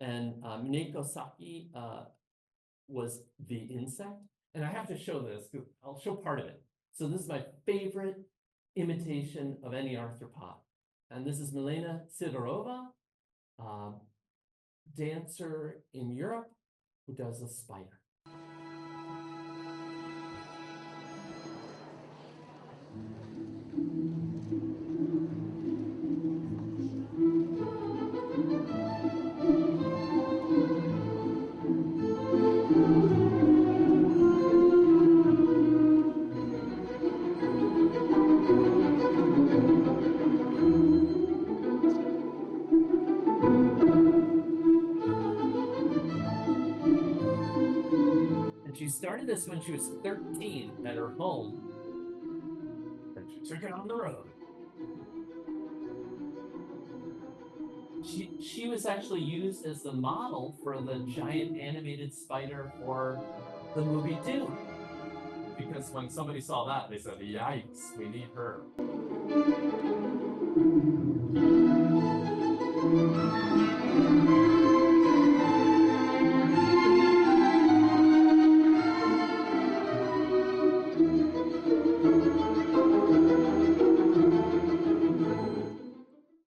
And Mineko Saki was the insect. And I have to show this, 'cause I'll show part of it. So this is my favorite imitation of any arthropod. And this is Milena Sidorova, dancer in Europe who does a spider. And she started this when she was 13 at her home. And she took it on the road. She was actually used as the model for the giant animated spider for the movie Dune. Because when somebody saw that, they said, yikes, we need her.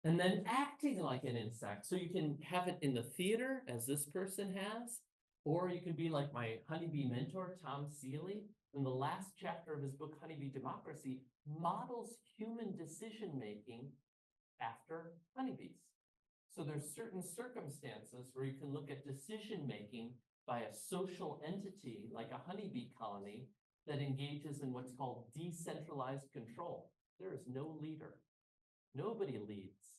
And then acting like an insect. So you can have it in the theater, as this person has, or you can be like my honeybee mentor, Tom Seeley. In the last chapter of his book, Honeybee Democracy, models human decision-making after honeybees. So there's certain circumstances where you can look at decision-making by a social entity, like a honeybee colony, that engages in what's called decentralized control. There is no leader. Nobody leads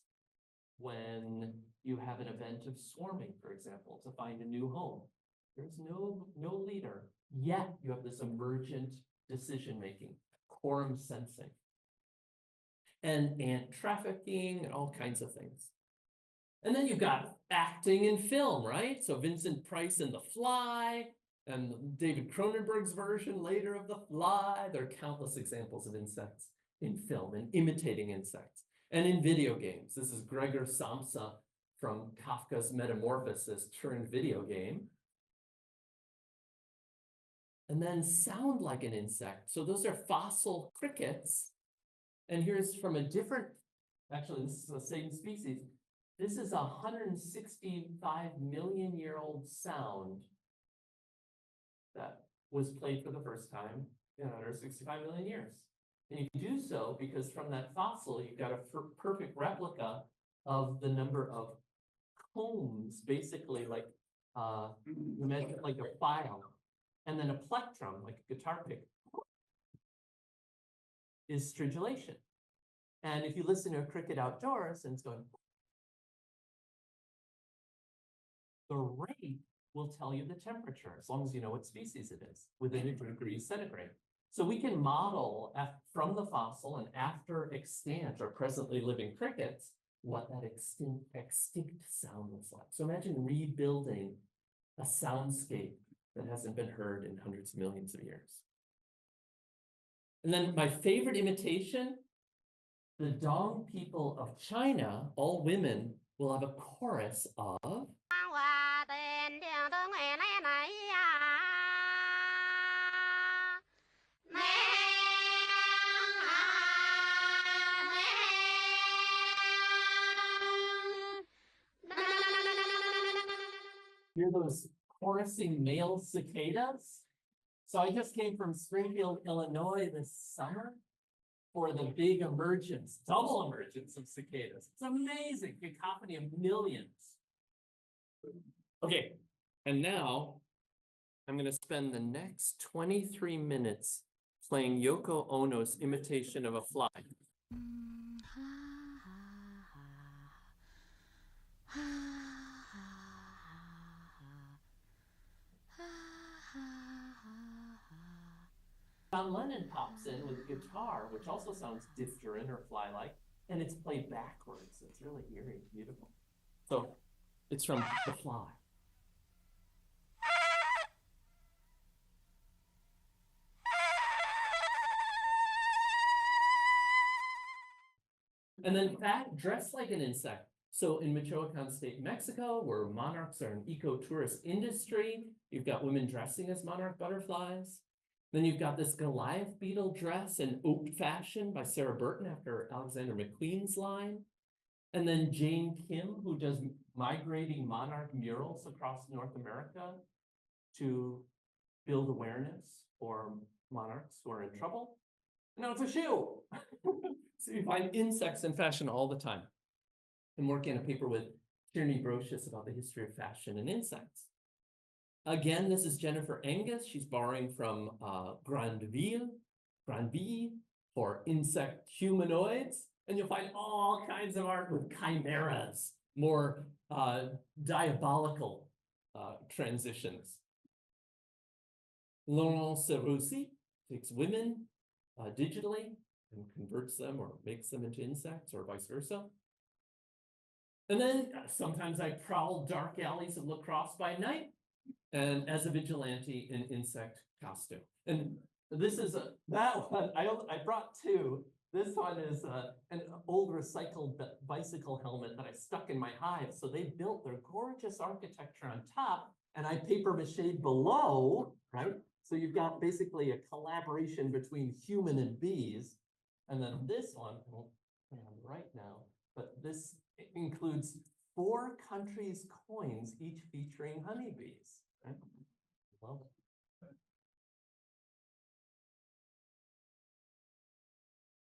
when you have an event of swarming, for example, to find a new home. There's no leader, yet you have this emergent decision-making, quorum sensing, and ant trafficking and all kinds of things. And then you've got acting in film, right? So Vincent Price in The Fly, and David Cronenberg's version later of The Fly. There are countless examples of insects in film and imitating insects. And in video games, this is Gregor Samsa from Kafka's Metamorphosis turned video game. And then sound like an insect. So those are fossil crickets. And here's from a different, actually this is the same species. This is a 165 million year old sound that was played for the first time in 165 million years. And you can do so because from that fossil, you've got a perfect replica of the number of combs, basically like you measure like a file, and then a plectrum, like a guitar pick, is stridulation. And if you listen to a cricket outdoors and it's going, the rate will tell you the temperature, as long as you know what species it is, within a degree centigrade. So we can model from the fossil and after extant or presently living crickets, what that extinct sound looks like. So imagine rebuilding a soundscape that hasn't been heard in hundreds of millions of years. And then my favorite imitation, the Dong people of China, all women, will have a chorus of hear those chorusing male cicadas. So I just came from Springfield, Illinois this summer for the big emergence, double emergence of cicadas. It's amazing, cacophony of millions. Okay, and now I'm going to spend the next 23 minutes playing Yoko Ono's imitation of a fly. John Lennon pops in with a guitar, which also sounds dipteran or fly-like, and it's played backwards. It's really eerie, beautiful. So it's from The Fly. And then fat, dressed like an insect. So in Michoacan State, Mexico, where monarchs are an eco-tourist industry, you've got women dressing as monarch butterflies. Then you've got this Goliath beetle dress in haute fashion by Sarah Burton after Alexander McQueen's line. And then Jane Kim, who does migrating monarch murals across North America to build awareness for monarchs who are in trouble. And now it's a shoe. So you find insects in fashion all the time. I'm working on a paper with Tierney Brocious about the history of fashion and insects. Again, this is Jennifer Angus. She's borrowing from Grandville for insect humanoids. And you'll find all kinds of art with chimeras, more diabolical transitions. Laurent Serussi takes women digitally and converts them or makes them into insects or vice versa. And then sometimes I prowl dark alleys of La Crosse by night and as a vigilante in insect costume. And this is that one, I brought two. This one is an old recycled bicycle helmet that I stuck in my hive. So they built their gorgeous architecture on top and I paper mache below, right? So you've got basically a collaboration between human and bees. And then this one, I won't put it on right now, but this includes 4 countries' coins, each featuring honeybees. Right? Love it.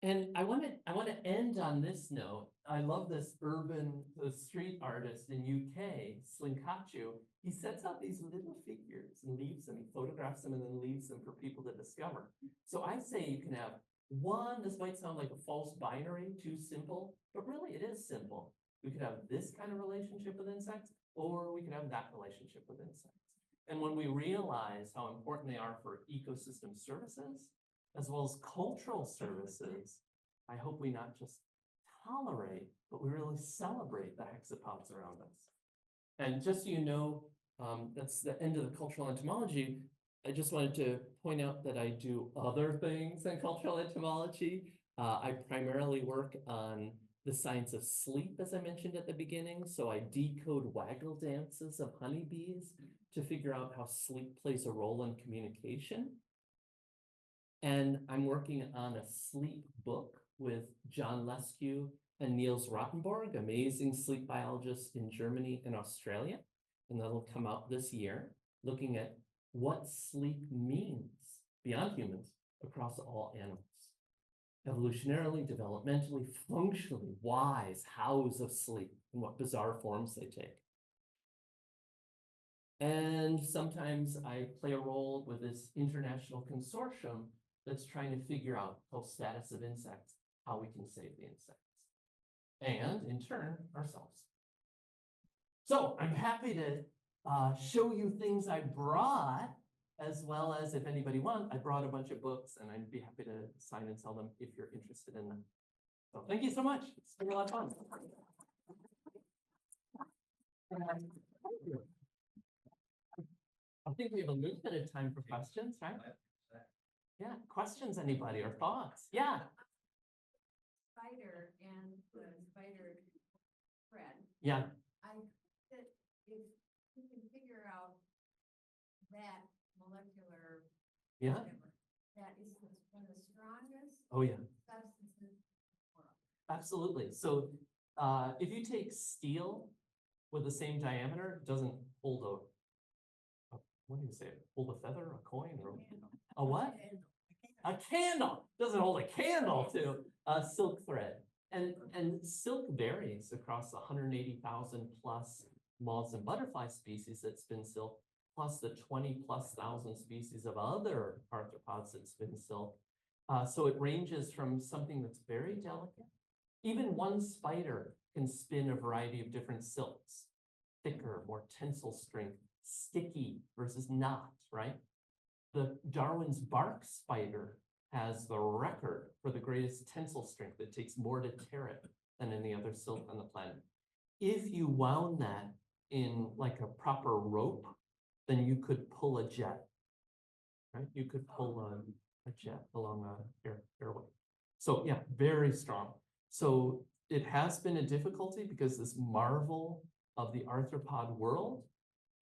And I want to end on this note. I love this street artist in UK, Slinkachu. He sets out these little figures and leaves them. He photographs them and then leaves them for people to discover. So I say you can have one. This might sound like a false binary, too simple, but really it is simple. We could have this kind of relationship with insects, or we could have that relationship with insects. And when we realize how important they are for ecosystem services, as well as cultural services, I hope we not just tolerate, but we really celebrate the hexapods around us. And just so you know, that's the end of the cultural entomology. I just wanted to point out that I do other things in cultural entomology. I primarily work on the science of sleep, as I mentioned at the beginning. So I decode waggle dances of honeybees to figure out how sleep plays a role in communication. And I'm working on a sleep book with John Leskew and Niels Rottenborg, amazing sleep biologists in Germany and Australia. And that'll come out this year, looking at what sleep means beyond humans across all animals. Evolutionarily, developmentally, functionally, whys, hows of sleep, and what bizarre forms they take. And sometimes I play a role with this international consortium that's trying to figure out health status of insects, how we can save the insects, and in turn, ourselves. So I'm happy to show you things I brought, as well as if anybody wants, I brought a bunch of books and I'd be happy to sign and sell them if you're interested in them. So thank you so much. It's been a lot of fun. I think we have a little bit of time for questions, right? Yeah, questions, anybody, or thoughts? Yeah. Spider and the spider thread. Yeah. I that if you can figure out that molecular whatever, that is one of the strongest substances in the world. Absolutely. So if you take steel with the same diameter, it doesn't hold what do you say? Hold a feather, a coin, or a what? A candle. Doesn't hold a candle to a silk thread. And silk varies across 180,000 plus moths and butterfly species that spin silk, plus the 20,000+ species of other arthropods that spin silk. So it ranges from something that's very delicate. Even one spider can spin a variety of different silks, thicker, more tensile strength, sticky versus not, right? The Darwin's bark spider has the record for the greatest tensile strength. It takes more to tear it than any other silk on the planet. If you wound that in like a proper rope, then you could pull a jet, right? You could pull a jet along a airway. So yeah, very strong. So it has been a difficulty because this marvel of the arthropod world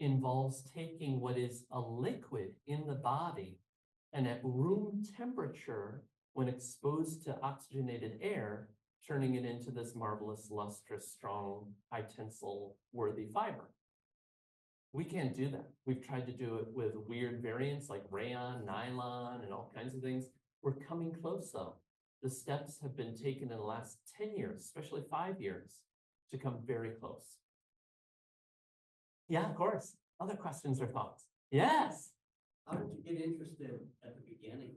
involves taking what is a liquid in the body and at room temperature, when exposed to oxygenated air, turning it into this marvelous, lustrous, strong, high tensile worthy fiber. We can't do that. We've tried to do it with weird variants like rayon, nylon, and all kinds of things. We're coming close though. The steps have been taken in the last 10 years, especially 5 years, to come very close. Yeah, of course. Other questions or thoughts? Yes. How did you get interested at the beginning?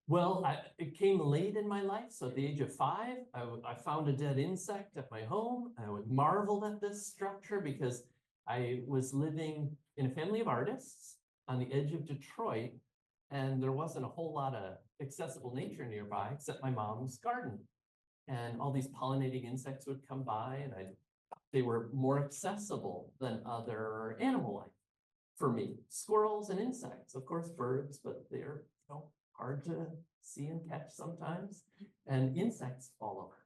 Well, it came late in my life. So at the age of 5, I found a dead insect at my home. I would marvel at this structure because I was living in a family of artists on the edge of Detroit, and there wasn't a whole lot of accessible nature nearby except my mom's garden. And all these pollinating insects would come by, and they were more accessible than other animal life for me. Squirrels and insects, of course, birds, but they're, hard to see and catch sometimes, and insects all over.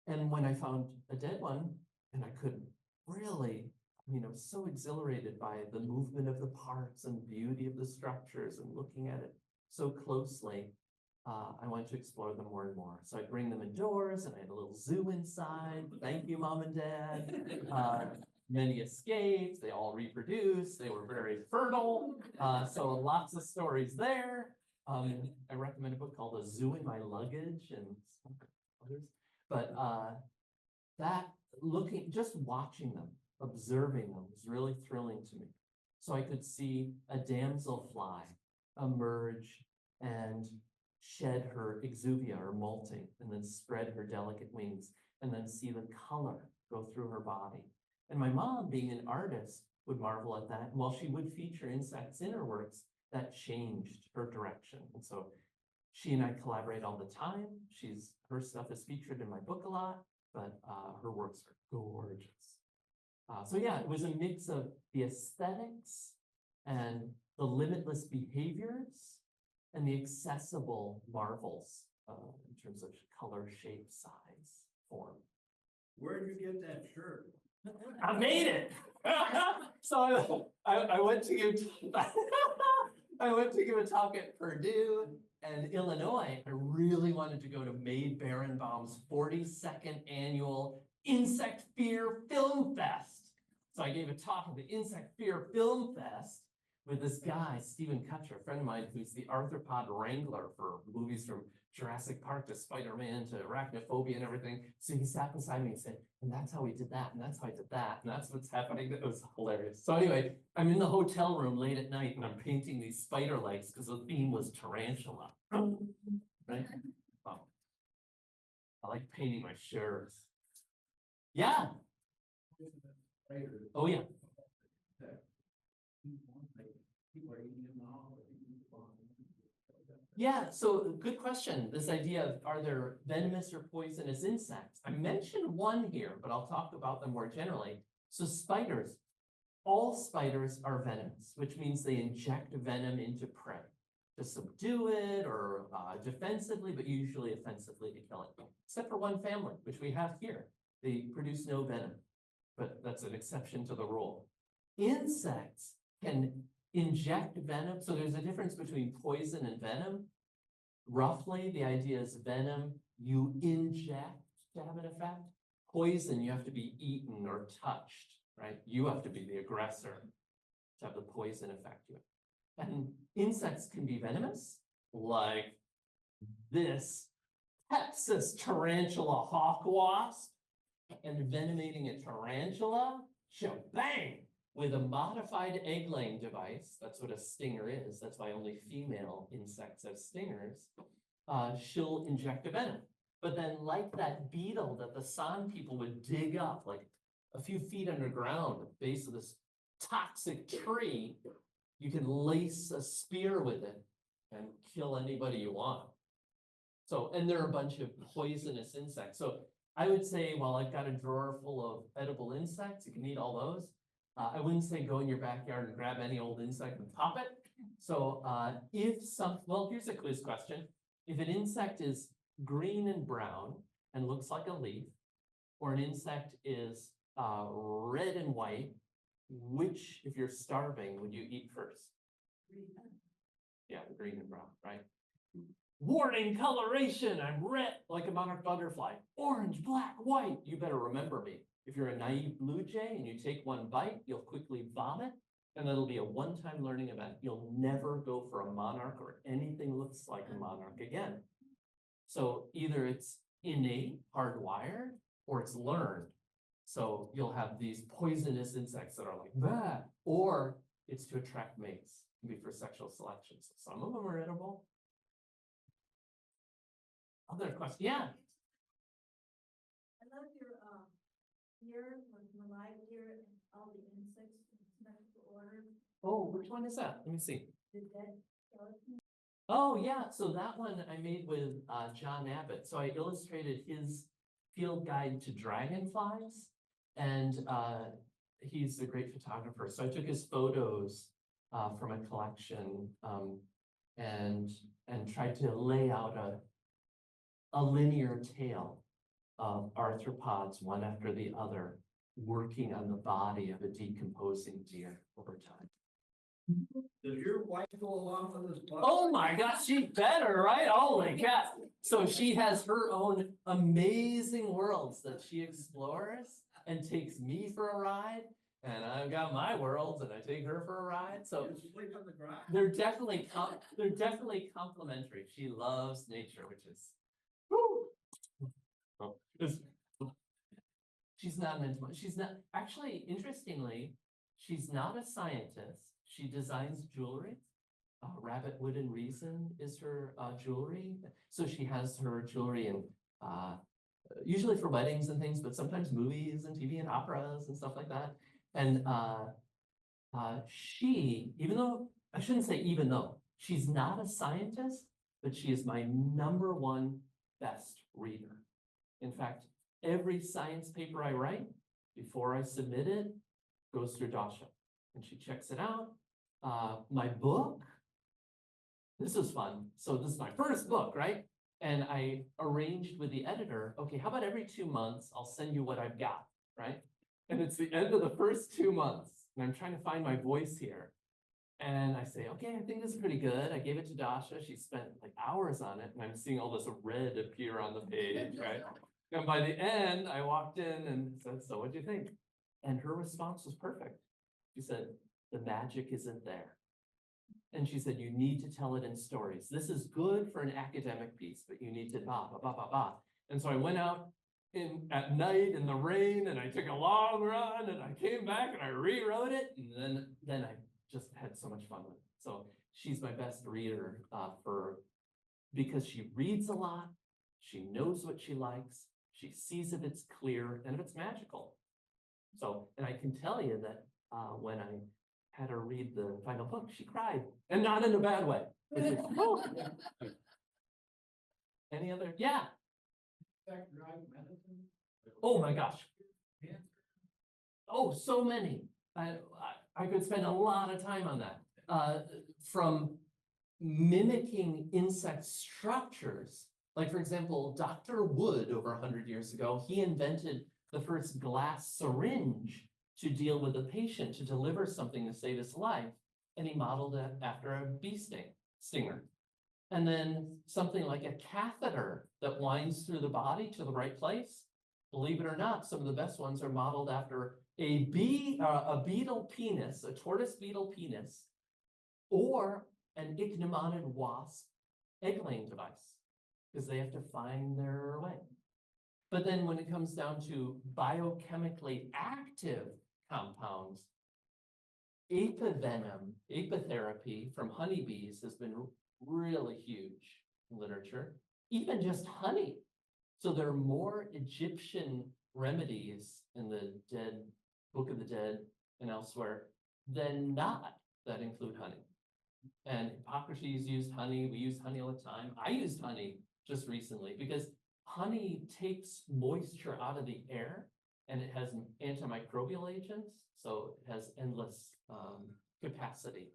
And when I found a dead one, and I could really, so exhilarated by the movement of the parts and beauty of the structures and looking at it so closely, I wanted to explore them more and more. So I bring them indoors, and I had a little zoo inside. Thank you, Mom and Dad. Many escaped, they all reproduced, they were very fertile. So lots of stories there. I recommend a book called A Zoo in My Luggage and some others. But just watching them, observing them was really thrilling to me. So I could see a damselfly emerge and shed her exuvia or molting, and then spread her delicate wings, and then see the color go through her body. And my mom, being an artist, would marvel at that. And while she would feature insects in her works, that changed her direction. And so she and I collaborate all the time. Her stuff is featured in my book a lot, but her works are gorgeous. So yeah, it was a mix of the aesthetics and the limitless behaviors and the accessible marvels in terms of color, shape, size, form. Where did you get that shirt? I made it. So I went to give I went to give a talk at Purdue and Illinois. I really wanted to go to May Barenbaum's 42nd annual Insect Fear Film Fest. So I gave a talk at the Insect Fear Film Fest with this guy, Stephen Kutcher, a friend of mine, who's the arthropod wrangler for movies from Jurassic Park to Spider-Man to Arachnophobia and everything. So he sat beside me and said, and that's how we did that, and that's how I did that, and that's what's happening. It was hilarious. So anyway, I'm in the hotel room late at night, and I'm painting these spider legs because the theme was tarantula. Right? Oh. I like painting my shirts. Yeah. Oh, yeah. Yeah, so good question. This idea of, are there venomous or poisonous insects? I mentioned one here, but I'll talk about them more generally. So spiders, all spiders are venomous, which means they inject venom into prey to subdue it or defensively, but usually offensively to kill it. Except for one family, which we have here. They produce no venom, but that's an exception to the rule. Insects can inject venom. So there's a difference between poison and venom. Roughly, the idea is venom you inject to have an effect. Poison, you have to be eaten or touched, right? You have to be the aggressor to have the poison affect you. And insects can be venomous, like this Texas tarantula hawk wasp, and venomating a tarantula, shebang! With a modified egg-laying device, that's what a stinger is, that's why only female insects have stingers, she'll inject a venom. But then like that beetle that the San people would dig up like a few feet underground at the base of this toxic tree, you can lace a spear with it and kill anybody you want. So, and there are a bunch of poisonous insects. So I would say, while I've got a drawer full of edible insects, you can eat all those. I wouldn't say go in your backyard and grab any old insect and pop it. So well, here's a quiz question. If an insect is green and brown and looks like a leaf, or an insect is red and white, which, if you're starving, would you eat first? Yeah, the green and brown, right? Warning coloration, I'm red like a monarch butterfly, orange, black, white. You better remember me. If you're a naive blue jay and you take one bite, you'll quickly vomit, and that'll be a one-time learning event. You'll never go for a monarch or anything looks like a monarch again. So either it's innate, hardwired, or it's learned. So you'll have these poisonous insects that are like that, or it's to attract mates, it can be for sexual selection. So some of them are edible. Other question, yeah. I love your, deer, with the live deer and all the insects in symmetrical order, Oh, which one is that? Let me see. the dead skeleton. Oh, yeah, so that one I made with John Abbott. So I illustrated his field guide to dragonflies. And he's a great photographer. So I took his photos from a collection and tried to lay out a linear tale of arthropods, one after the other, working on the body of a decomposing deer over time. Does your wife go along with this? Oh my gosh, she better, right? Holy cow. So she has her own amazing worlds that she explores and takes me for a ride. And I've got my worlds and I take her for a ride. So You sleep on the ground? they're definitely complementary. She loves nature, which is she's not an intimate, she's not actually, interestingly, she's not a scientist. She designs jewelry. Rabbit Wood and Reason is her jewelry. So she has her jewelry in usually for weddings and things, but sometimes movies and TV and operas and stuff like that. And she, even though, I shouldn't say even though, she's not a scientist, but she is my #1 best reader. In fact, every science paper I write, before I submit it, goes through Dasha, and she checks it out. My book, this is fun. So this is my first book, right? And I arranged with the editor, okay, how about every 2 months, I'll send you what I've got, right? And it's the end of the first 2 months, and I'm trying to find my voice here. And I say, okay, I think this is pretty good. I gave it to Dasha. She spent like hours on it, and I'm seeing all this red appear on the page, right? And by the end, I walked in and said, so what'd you think? And her response was perfect. She said, the magic isn't there. And she said, you need to tell it in stories. This is good for an academic piece, but you need to ba, ba, ba, ba, ba. And so I went out at night in the rain and I took a long run and I came back and I rewrote it. And then I just had so much fun with it. So she's my best reader because she reads a lot. She knows what she likes. She sees if it's clear and if it's magical. So, and I can tell you that when I had her read the final book, she cried, and not in a bad way. Oh. Any other? Yeah. Oh my gosh. Oh, so many. I could spend a lot of time on that. From mimicking insect structures. Like, for example, Dr. Wood, over 100 years ago, he invented the first glass syringe to deal with a patient to deliver something to save his life. And he modeled it after a bee stinger. And then something like a catheter that winds through the body to the right place. Believe it or not, some of the best ones are modeled after a beetle penis, a tortoise beetle penis, or an ichneumoniid wasp egg-laying device, because they have to find their way. But then when it comes down to biochemically active compounds, apitherapy from honeybees has been really huge in literature, even just honey. So there are more Egyptian remedies in the Book of the Dead and elsewhere than not that include honey. And Hippocrates used honey. We use honey all the time. I used honey just recently because honey takes moisture out of the air and it has antimicrobial agents. So it has endless capacity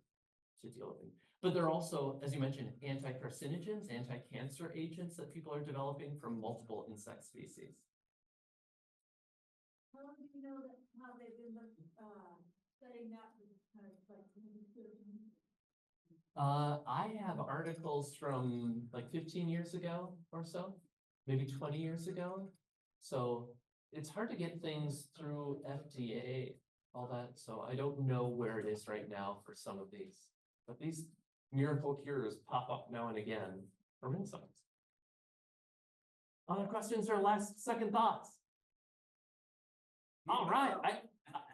to deal with it. But there are also, as you mentioned, anti-carcinogens, anti-cancer agents that people are developing from multiple insect species. How long do you know that, how they've been, studying that with, like, I have articles from like 15 years ago or so, maybe 20 years ago. So it's hard to get things through FDA, all that, so I don't know where it is right now for some of these. But these miracle cures pop up now and again for insects. Other questions or last second thoughts? All right,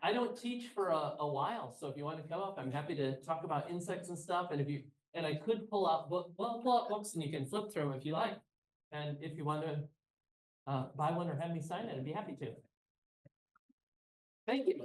I don't teach for a while, so if you want to come up, I'm happy to talk about insects and stuff, and and I could pull out books and you can flip through them if you like. And if you want to buy one or have me sign it, I'd be happy to. Thank you.